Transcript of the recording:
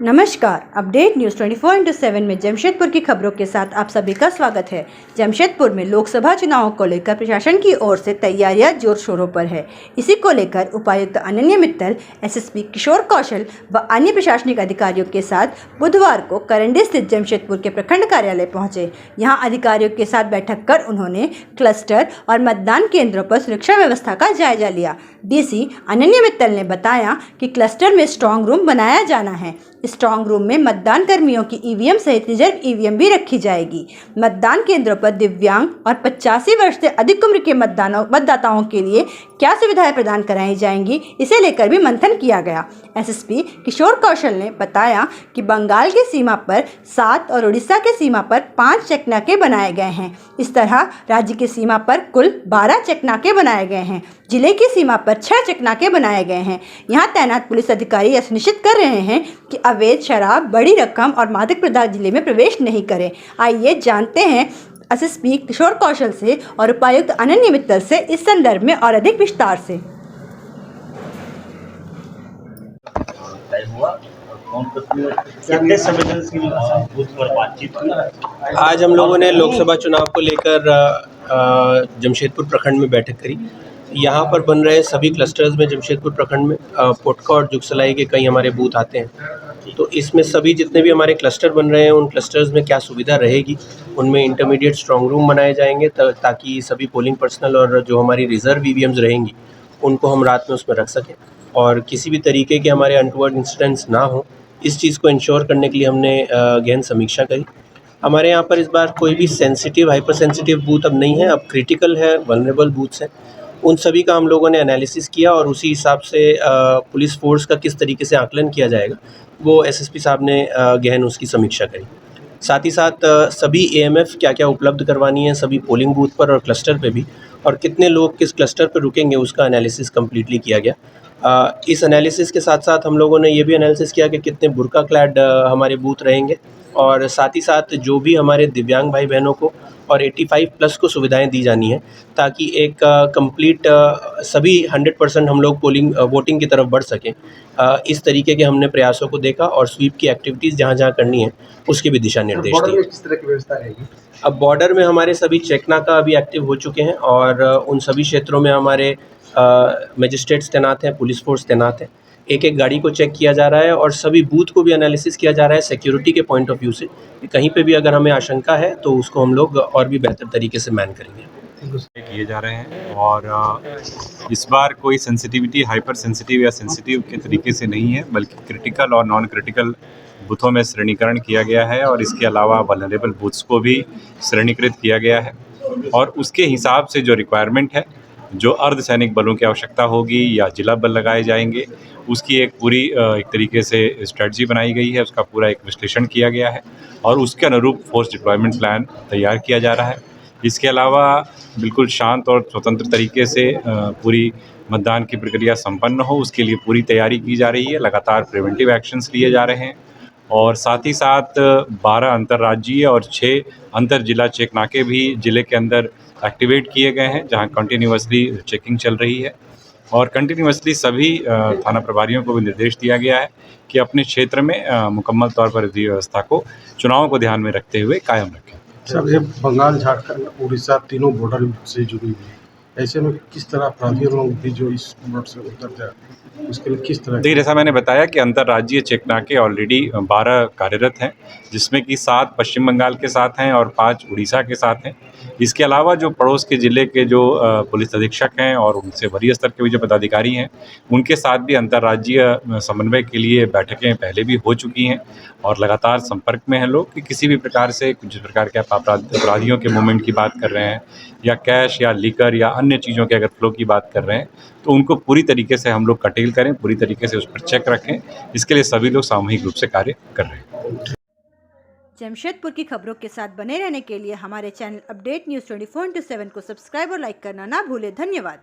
नमस्कार, update news 24/7 में जमशेदपुर की खबरों के साथ आप सभी का स्वागत है। जमशेदपुर में लोकसभा चुनाव को लेकर प्रशासन की ओर से तैयारियां जोर शोरों पर है। इसी को लेकर उपायुक्त अनन्या मित्तल, एसएसपी किशोर कौशल व अन्य प्रशासनिक अधिकारियों के साथ बुधवार को करंडी स्थित जमशेदपुर के प्रखंड कार्यालय पहुंचे। यहां अधिकारियों के साथ बैठक कर उन्होंने क्लस्टर और मतदान केंद्रों पर सुरक्षा व्यवस्था का जायजा लिया। डीसी अनन्या मित्तल ने बताया कि क्लस्टर में स्ट्रांग रूम बनाया जाना है। स्ट्रांग रूम में मतदान कर्मियों की ईवीएम सहित रिजर्व ईवीएम भी रखी जाएगी। मतदान केंद्रों पर दिव्यांग और 85 वर्ष से अधिक उम्र के मतदाताओं के लिए क्या सुविधाएं प्रदान कराई जाएंगी, इसे लेकर भी मंथन किया गया। एसएसपी किशोर कौशल ने बताया कि बंगाल की सीमा पर 7 और उड़ीसा की सीमा पर 5 चेकनाके बनाए गए हैं। इस तरह राज्य की सीमा पर कुल 12 चेकनाके बनाए गए हैं। जिले की सीमा पर 6 चेकनाके बनाए गए हैं। यहाँ तैनात पुलिस अधिकारी यह सुनिश्चित कर रहे हैं कि अवैध शराब, बड़ी रकम और मादक पदार्थ जिले में प्रवेश नहीं करें। आइए जानते हैं एसएसपी किशोर कौशल से और उपायुक्त अनन्या मित्तल से इस संदर्भ में और अधिक विस्तार से। आज हम लोगों ने लोकसभा चुनाव को लेकर जमशेदपुर प्रखंड में बैठक करी। यहाँ पर बन रहे सभी क्लस्टर्स में जमशेदपुर प्रखंड में पोटका और जुगसलाई के कई हमारे बूथ आते हैं। तो इसमें सभी जितने भी हमारे क्लस्टर बन रहे हैं उन क्लस्टर्स में क्या सुविधा रहेगी, उनमें इंटरमीडिएट स्ट्रांग रूम बनाए जाएंगे ताकि सभी पोलिंग पर्सनल और जो हमारी रिजर्व ईवीएम्स रहेंगी उनको हम रात में उसमें रख सकें और किसी भी तरीके के हमारे अनटूवर्ड इंसिडेंट्स ना हो, इस चीज़ को इंश्योर करने के लिए हमने गहन समीक्षा करी। हमारे यहाँ पर इस बार कोई भी सेंसिटिव, हाइपर सेंसिटिव बूथ अब नहीं है, अब क्रिटिकल है, वल्नरेबल बूथ्स हैं। उन सभी का हम लोगों ने एनालिसिस किया और उसी हिसाब से पुलिस फोर्स का किस तरीके से आकलन किया जाएगा वो एसएसपी साहब ने गहन उसकी समीक्षा करी। साथ ही साथ सभी एएमएफ क्या क्या उपलब्ध करवानी है सभी पोलिंग बूथ पर और क्लस्टर पे भी, और कितने लोग किस क्लस्टर पर रुकेंगे उसका एनालिसिस कम्प्लीटली किया गया। इस एनालिसिस के साथ साथ हम लोगों ने ये भी एनालिसिस किया कि कितने बुर्का क्लैड हमारे बूथ रहेंगे और साथ ही साथ जो भी हमारे दिव्यांग भाई बहनों को और 85 प्लस को सुविधाएं दी जानी है ताकि एक कंप्लीट सभी 100% हम लोग वोटिंग की तरफ बढ़ सकें। इस तरीके के हमने प्रयासों को देखा और स्वीप की एक्टिविटीज़ जहाँ जहाँ करनी है उसके भी दिशा निर्देश दिए। किस तरह की व्यवस्था रहेगी? अब बॉर्डर में हमारे सभी चेकनाका अभी एक्टिव हो चुके हैं और उन सभी क्षेत्रों में हमारे मजिस्ट्रेट्स तैनात हैं, पुलिस फोर्स तैनात है। एक एक गाड़ी को चेक किया जा रहा है और सभी बूथ को भी एनालिसिस किया जा रहा है सिक्योरिटी के पॉइंट ऑफ व्यू से। कहीं पे भी अगर हमें आशंका है तो उसको हम लोग और भी बेहतर तरीके से मैन करेंगे। किए जा रहे हैं और इस बार कोई सेंसिटिविटी, हाइपर सेंसिटिव या सेंसिटिव के तरीके से नहीं है, बल्कि क्रिटिकल और नॉन क्रिटिकल बूथों में श्रेणीकरण किया गया है और इसके अलावा वल्नरेबल बूथ्स को भी श्रेणीकृत किया गया है और उसके हिसाब से जो रिक्वायरमेंट है, जो अर्धसैनिक बलों की आवश्यकता होगी या जिला बल लगाए जाएंगे, उसकी एक पूरी एक तरीके से स्ट्रेटजी बनाई गई है, उसका पूरा एक विश्लेषण किया गया है और उसके अनुरूप फोर्स डिप्लॉयमेंट प्लान तैयार किया जा रहा है। इसके अलावा बिल्कुल शांत और स्वतंत्र तरीके से पूरी मतदान की प्रक्रिया संपन्न हो, उसके लिए पूरी तैयारी की जा रही है। लगातार प्रिवेंटिव एक्शंस लिए जा रहे हैं और साथ ही साथ 12 अंतर्राज्यीय और 6 अंतर जिला चेक नाके भी जिले के अंदर एक्टिवेट किए गए हैं, जहां कंटिन्यूअसली चेकिंग चल रही है और कंटिन्यूअसली सभी थाना प्रभारियों को भी निर्देश दिया गया है कि अपने क्षेत्र में मुकम्मल तौर पर विधि व्यवस्था को चुनाव को ध्यान में रखते हुए कायम रखें। सब ये बंगाल, झारखंड, उड़ीसा तीनों बॉर्डर से जुड़ी हुई है। ऐसे में किस तरह अपराधियों लोग भी जो इस बॉर्डर से उतर जाए, उसके लिए किस तरह? देखिए, जैसा मैंने बताया कि अंतर्राज्यीय चेक नाके ऑलरेडी 12 कार्यरत हैं, जिसमें कि 7 पश्चिम बंगाल के साथ हैं और 5 उड़ीसा के साथ हैं। इसके अलावा जो पड़ोस के ज़िले के जो पुलिस अधीक्षक हैं और उनसे वरीय स्तर के भी जो पदाधिकारी हैं, उनके साथ भी अंतर्राज्यीय समन्वय के लिए बैठकें पहले भी हो चुकी हैं और लगातार संपर्क में हैं लोग कि किसी भी प्रकार से जिस प्रकार के आप अपराधियों के मूवमेंट की बात कर रहे हैं या कैश या लीकर या अन्य चीज़ों के अगर फ्लो की बात कर रहे हैं तो उनको पूरी तरीके से हम लोग कटेल करें, पूरी तरीके से उस पर चेक रखें। इसके लिए सभी लोग सामूहिक रूप से कार्य कर रहे हैं। जमशेदपुर की खबरों के साथ बने रहने के लिए हमारे चैनल अपडेट न्यूज़ 24/7 को सब्सक्राइब और लाइक करना ना भूलें। धन्यवाद।